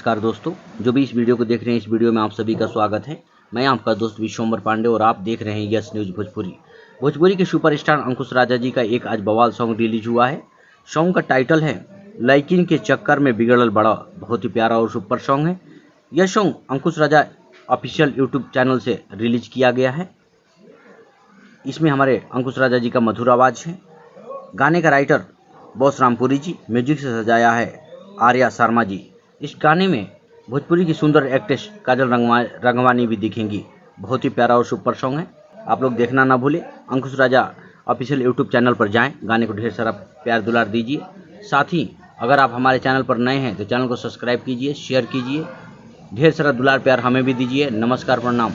नमस्कार दोस्तों, जो भी इस वीडियो को देख रहे हैं, इस वीडियो में आप सभी का स्वागत है। मैं आपका दोस्त विश्वम्बर पांडे और आप देख रहे हैं यस न्यूज भोजपुरी। भोजपुरी के सुपरस्टार अंकुश राजा जी का एक आज बवाल सॉन्ग रिलीज हुआ है। सॉन्ग का टाइटल है लैकिन के चक्कर में बिगड़ल बड़ा। बहुत ही प्यारा और सुपर सॉन्ग है। यह सॉन्ग अंकुश राजा ऑफिशियल यूट्यूब चैनल से रिलीज किया गया है। इसमें हमारे अंकुश राजा जी का मधुर आवाज़ है। गाने का राइटर बॉस रामपुरी जी, म्यूजिक से सजाया है आर्या शर्मा जी। इस गाने में भोजपुरी की सुंदर एक्ट्रेस काजल रंगवानी भी दिखेंगी। बहुत ही प्यारा और सुपर सॉन्ग है, आप लोग देखना ना भूलें। अंकुश राजा ऑफिशियल यूट्यूब चैनल पर जाएं, गाने को ढेर सारा प्यार दुलार दीजिए। साथ ही अगर आप हमारे चैनल पर नए हैं तो चैनल को सब्सक्राइब कीजिए, शेयर कीजिए, ढेर सारा दुलार प्यार हमें भी दीजिए। नमस्कार, प्रणाम।